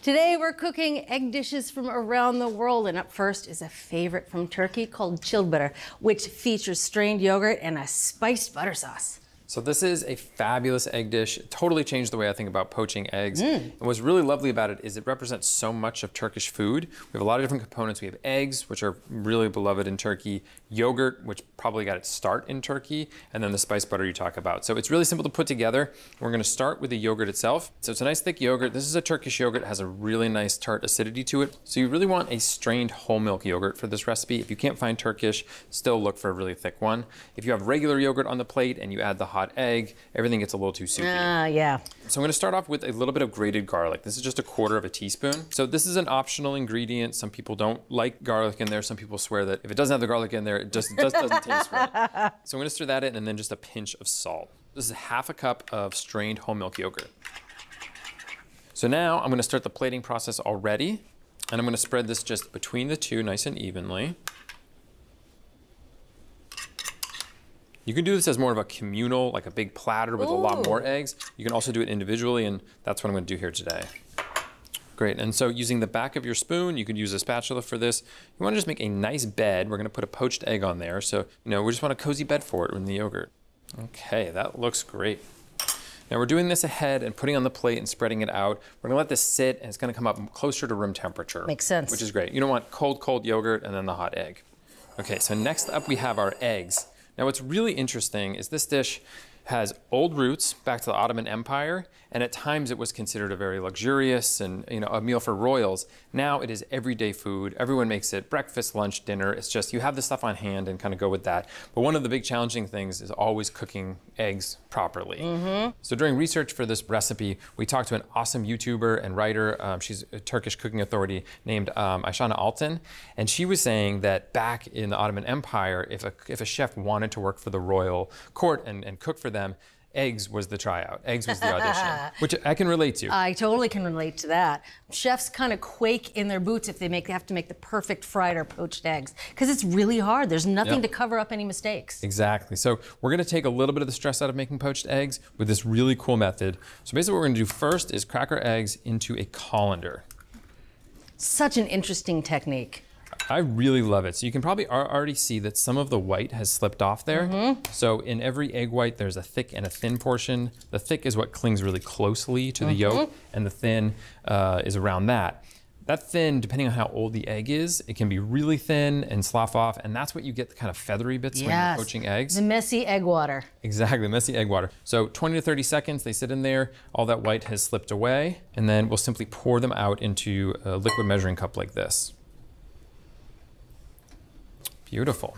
Today we're cooking egg dishes from around the world, and up first is a favorite from Turkey called Çılbır, which features strained yogurt and a spiced butter sauce. So this is a fabulous egg dish. It totally changed the way I think about poaching eggs. And what's really lovely about it is it represents so much of Turkish food. We have a lot of different components. We have eggs, which are really beloved in Turkey, yogurt, which probably got its start in Turkey, and then the spiced butter you talk about. So it's really simple to put together. We're gonna start with the yogurt itself. So it's a nice thick yogurt. This is a Turkish yogurt. It has a really nice tart acidity to it. So you really want a strained whole milk yogurt for this recipe. If you can't find Turkish, still look for a really thick one. If you have regular yogurt on the plate and you add the hot egg, everything gets a little too soupy. Yeah. So I'm gonna start off with a little bit of grated garlic. This is just 1/4 teaspoon. So this is an optional ingredient. Some people don't like garlic in there. Some people swear that if it doesn't have the garlic in there, it just doesn't taste right. So I'm gonna stir that in, and then just a pinch of salt. This is 1/2 cup of strained whole milk yogurt. So now I'm gonna start the plating process already, and I'm gonna spread this just between the two nice and evenly. You can do this as more of a communal, like a big platter with a lot more eggs. You can also do it individually, and that's what I'm gonna do here today. Great, and so using the back of your spoon, you could use a spatula for this. You wanna just make a nice bed. We're gonna put a poached egg on there. So, we just want a cozy bed for it in the yogurt. Okay, that looks great. Now we're doing this ahead and putting it on the plate and spreading it out. We're gonna let this sit, and it's gonna come up closer to room temperature. Makes sense. Which is great. You don't want cold yogurt and then the hot egg. Okay, so next up we have our eggs. Now what's really interesting is this dish has old roots back to the Ottoman Empire, and at times it was considered a very luxurious and a meal for royals. Now it is everyday food. Everyone makes it breakfast, lunch, dinner. It's just you have the stuff on hand and kind of go with that. But one of the big challenging things is always cooking eggs properly. So during research for this recipe, we talked to an awesome YouTuber and writer. She's a Turkish cooking authority named Ayşana Altan, and she was saying that back in the Ottoman Empire, if a chef wanted to work for the royal court and cook for them, eggs was the tryout. Eggs was the audition, which I can relate to. I totally can relate to that. Chefs kind of quake in their boots if they have to make the perfect fried or poached eggs, because it's really hard. There's nothing to cover up any mistakes. Exactly. So we're gonna take a little bit of the stress out of making poached eggs with this really cool method. So basically what we're gonna do first is crack our eggs into a colander. Such an interesting technique. I really love it. So you can probably already see that some of the white has slipped off there. So in every egg white, there's a thick and a thin portion. The thick is what clings really closely to the yolk, and the thin is around that. That thin, depending on how old the egg is, it can be really thin and slough off, and that's what you get the kind of feathery bits when you're poaching eggs. The messy egg water. Exactly, messy egg water. So 20 to 30 seconds, they sit in there, all that white has slipped away, and then we'll simply pour them out into a liquid measuring cup like this. Beautiful.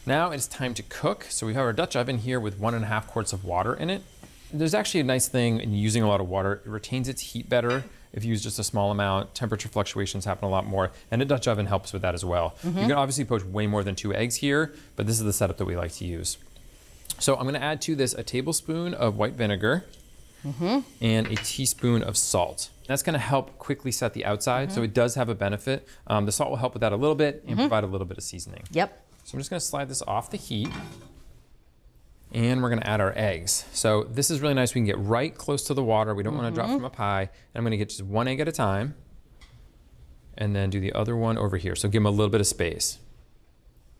Now it's time to cook. So we have our Dutch oven here with 1.5 quarts of water in it. There's actually a nice thing in using a lot of water. It retains its heat better. If you use just a small amount, temperature fluctuations happen a lot more, and a Dutch oven helps with that as well. You can obviously poach way more than 2 eggs here, but this is the setup that we like to use. So I'm gonna add to this a tablespoon of white vinegar and a teaspoon of salt. That's gonna help quickly set the outside, so it does have a benefit. The salt will help with that a little bit and provide a little bit of seasoning. Yep. So I'm just gonna slide this off the heat, and we're gonna add our eggs. So this is really nice. We can get right close to the water. We don't wanna drop from up high. And I'm gonna get just 1 egg at a time, and then do the other one over here. So give them a little bit of space.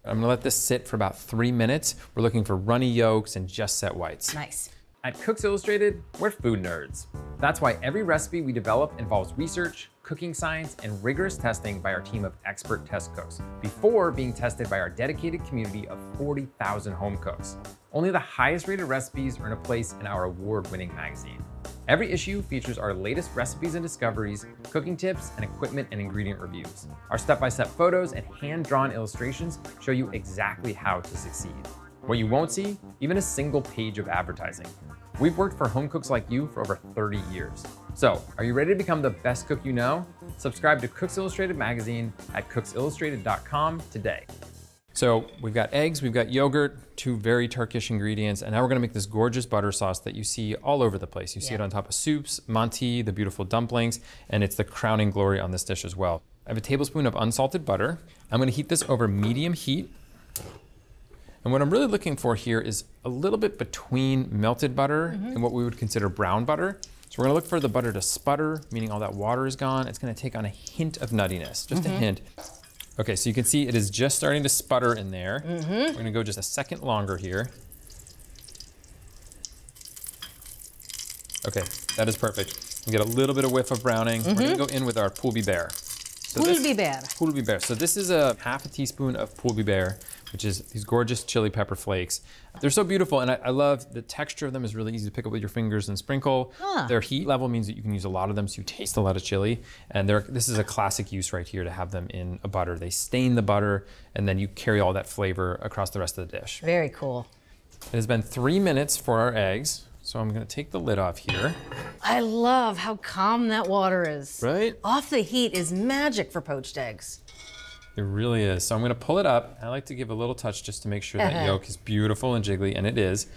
I'm gonna let this sit for about 3 minutes. We're looking for runny yolks and just set whites. Nice. At Cooks Illustrated, we're food nerds. That's why every recipe we develop involves research, cooking science, and rigorous testing by our team of expert test cooks, before being tested by our dedicated community of 40,000 home cooks. Only the highest rated recipes earn a place in our award-winning magazine. Every issue features our latest recipes and discoveries, cooking tips, and equipment and ingredient reviews. Our step-by-step photos and hand-drawn illustrations show you exactly how to succeed. What you won't see, even a single page of advertising. We've worked for home cooks like you for over 30 years. So, are you ready to become the best cook you know? Subscribe to Cooks Illustrated magazine at cooksillustrated.com today. So we've got eggs, we've got yogurt, 2 very Turkish ingredients, and now we're gonna make this gorgeous butter sauce that you see all over the place. You see it on top of soups, manti, the beautiful dumplings, and it's the crowning glory on this dish as well. I have a tablespoon of unsalted butter. I'm gonna heat this over medium heat. And what I'm really looking for here is a little bit between melted butter and what we would consider brown butter. So we're gonna look for the butter to sputter, meaning all that water is gone. It's gonna take on a hint of nuttiness, just a hint. Okay, so you can see it is just starting to sputter in there. We're gonna go just a second longer here. Okay, that is perfect. We get a little bit of whiff of browning. We're gonna go in with our poolbiber. So poolbiber. So this is a half a teaspoon of poolbiber, which is these gorgeous chili pepper flakes. They're so beautiful, and I love the texture of them is really easy to pick up with your fingers and sprinkle. Their heat level means that you can use a lot of them, so you taste a lot of chili. And this is a classic use right here to have them in a butter. They stain the butter, and then you carry all that flavor across the rest of the dish. Very cool. It has been 3 minutes for our eggs. So I'm gonna take the lid off here. I love how calm that water is. Right? Off the heat is magic for poached eggs. It really is. So I'm gonna pull it up. I like to give a little touch just to make sure that yolk is beautiful and jiggly, and it is.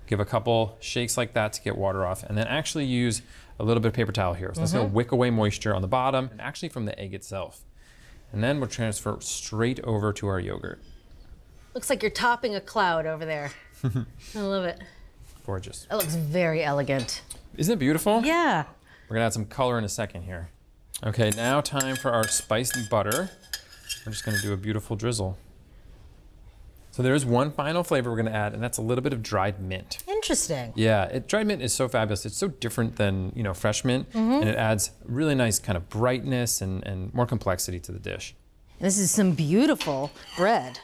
Give a couple shakes like that to get water off, and then actually use a little bit of paper towel here. So that's gonna wick away moisture on the bottom, and actually from the egg itself. And then we'll transfer straight over to our yogurt. Looks like you're topping a cloud over there. I love it. Gorgeous. That looks very elegant. Isn't it beautiful? Yeah. We're gonna add some color in a second here. Okay, now time for our spiced butter. We're just gonna do a beautiful drizzle. So there's one final flavor we're gonna add, and that's a little bit of dried mint. Interesting. Yeah, dried mint is so fabulous. It's so different than fresh mint, and it adds really nice kind of brightness and more complexity to the dish. This is some beautiful bread.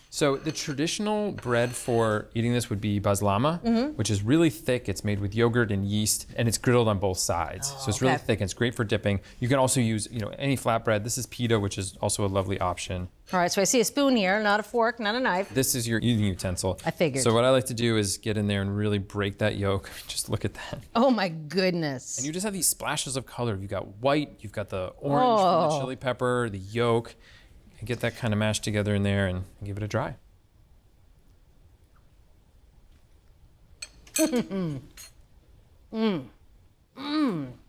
So the traditional bread for eating this would be baslama, which is really thick. It's made with yogurt and yeast, and it's griddled on both sides. So it's really thick, and it's great for dipping. You can also use, any flatbread. This is pita, which is also a lovely option. All right, so I see a spoon here, not a fork, not a knife. This is your eating utensil. I figured. So what I like to do is get in there and really break that yolk. Just look at that. Oh my goodness. And you just have these splashes of color. You've got white, you've got the orange from the chili pepper, the yolk. And get that kind of mashed together in there and give it a dry.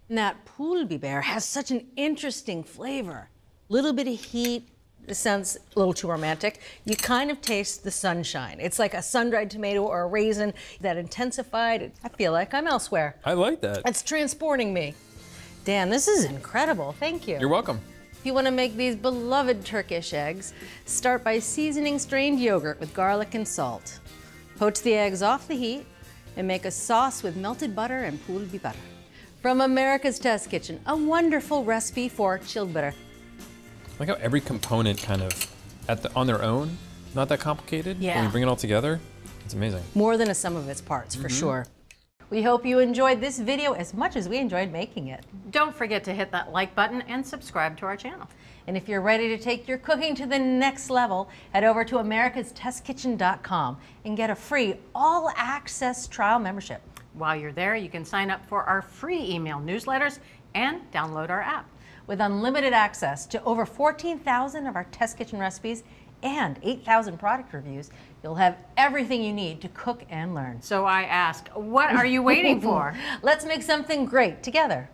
That poolbiber has such an interesting flavor. Little bit of heat. This sounds a little too romantic. You kind of taste the sunshine. It's like a sun-dried tomato or a raisin that intensified. I feel like I'm elsewhere. I like that. It's transporting me. Dan, this is incredible. Thank you. You're welcome. If you want to make these beloved Turkish eggs, start by seasoning strained yogurt with garlic and salt. Poach the eggs off the heat and make a sauce with melted butter and poolbiber. From America's Test Kitchen, a wonderful recipe for çılbır. I like how every component kind of on their own, not that complicated. Yeah. When you bring it all together, it's amazing. More than a sum of its parts, for sure. We hope you enjoyed this video as much as we enjoyed making it. Don't forget to hit that like button and subscribe to our channel. And if you're ready to take your cooking to the next level, head over to americastestkitchen.com and get a free all-access trial membership. While you're there, you can sign up for our free email newsletters and download our app. With unlimited access to over 14,000 of our Test Kitchen recipes and 8,000 product reviews, you'll have everything you need to cook and learn. So I ask, what are you waiting for? Let's make something great together.